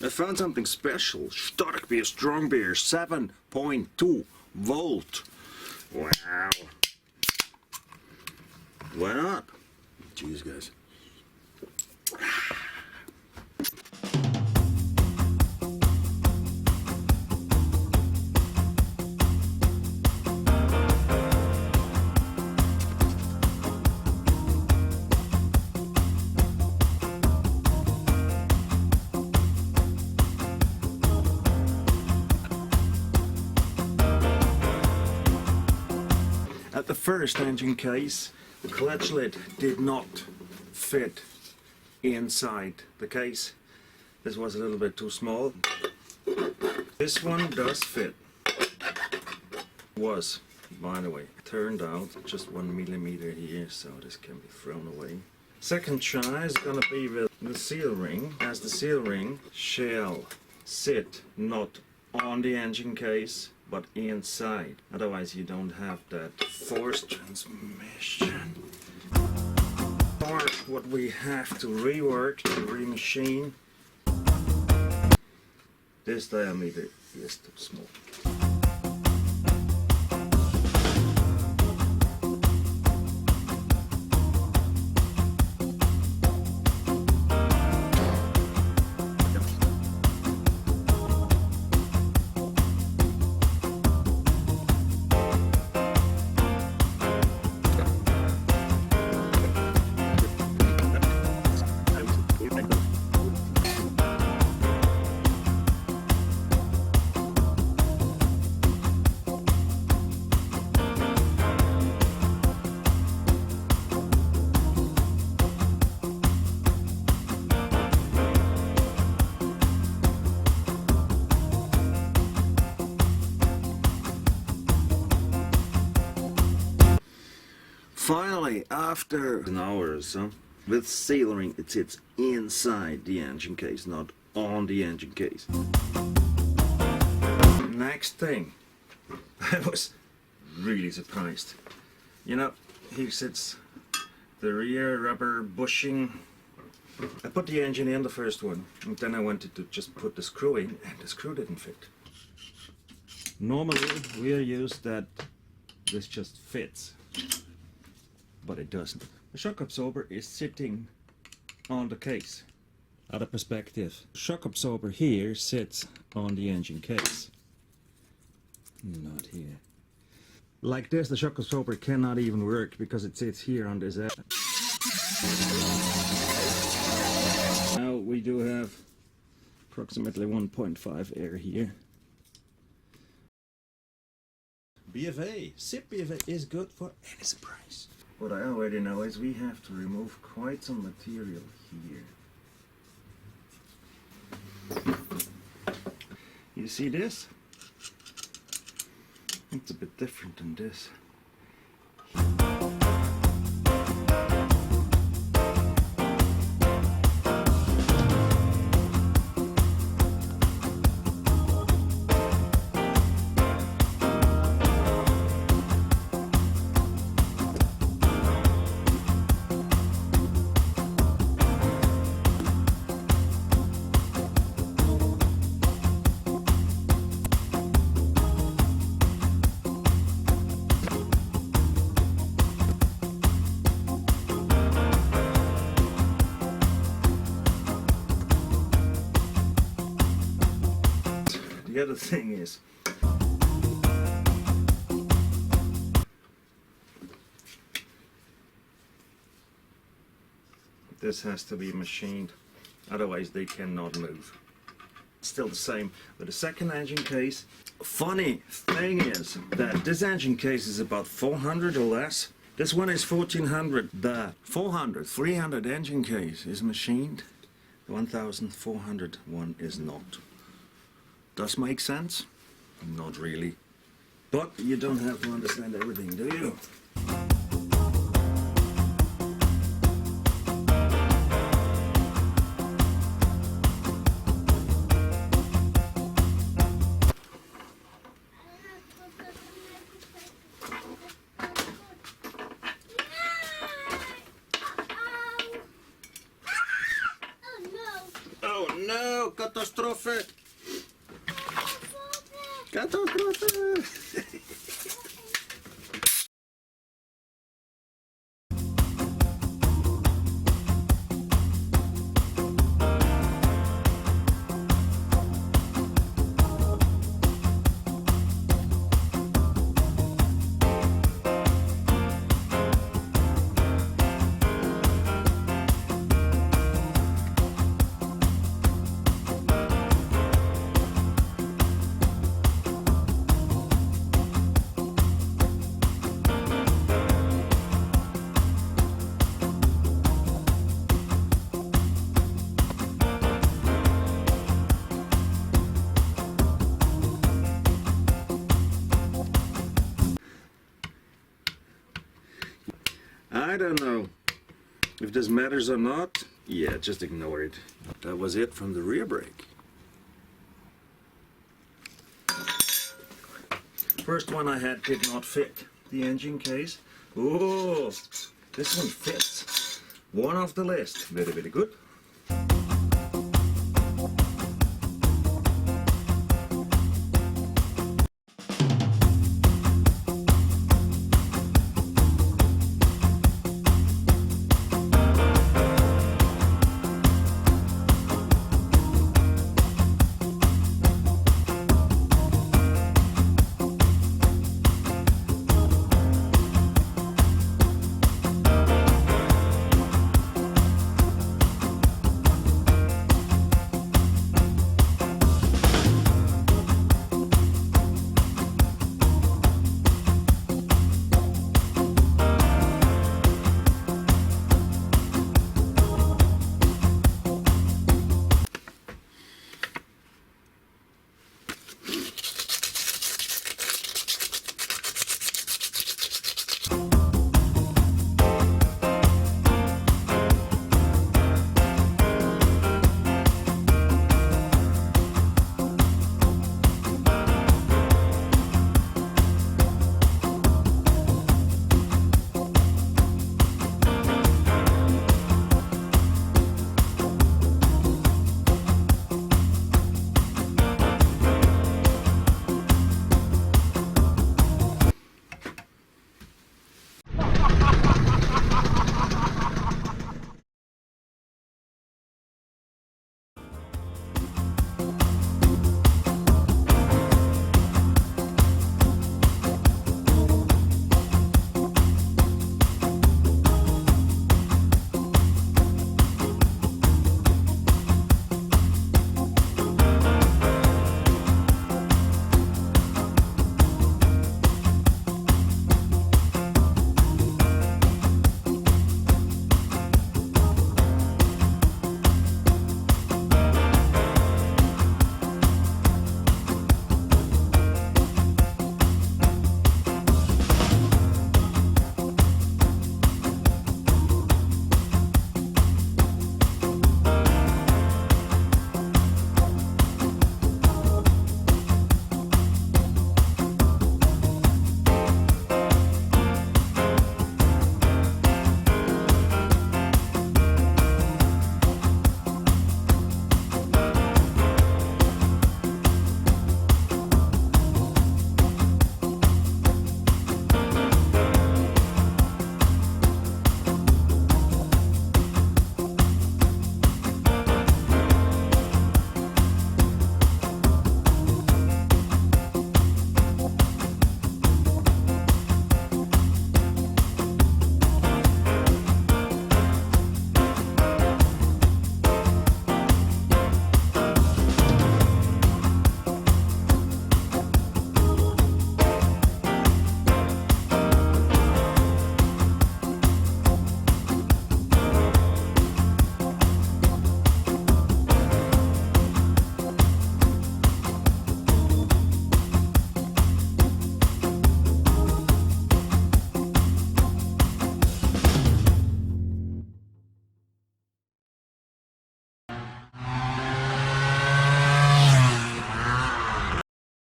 I found something special. Stark beer, strong beer, 7.2 volt. Wow. Why not? Cheers, guys. At the first engine case, the clutch lid did not fit inside the case. This was a little bit too small. This one does fit. Was, by the way, turned out just 1 millimeter here, so this can be thrown away. Second try is gonna be with the seal ring, as the seal ring shall sit not on the engine case but inside, otherwise you don't have that forced transmission. Or what we have to rework, to remachine, this diameter is too small. Finally, after an hour or so, with seal ring, it sits inside the engine case, not on the engine case. Next thing, I was really surprised. You know, here sits the rear rubber bushing. I put the engine in, the first one, and then I wanted to just put the screw in, and the screw didn't fit. Normally, we are used that this just fits. But it doesn't. The shock absorber is sitting on the case. Other perspective. The shock absorber here sits on the engine case. Not here. Like this, the shock absorber cannot even work because it sits here on this edge. Now we do have approximately 1.5 air here. BFA, SIP BFA is good for any surprise. What I already know is we have to remove quite some material here. You see this? It's a bit different than this. The other thing is, this has to be machined, otherwise they cannot move. Still the same with the second engine case. Funny thing is that this engine case is about 400 or less. This one is 1400. The 300 engine case is machined. The 1400 one is not. Does make sense? Not really. But you don't have to understand everything, do you? Oh no! katastrofę! Katastrofę! I don't know if this matters or not. Yeah, just ignore it. That was it from the rear brake. First one I had did not fit the engine case. Oh, this one fits. One off the list. Very, very good.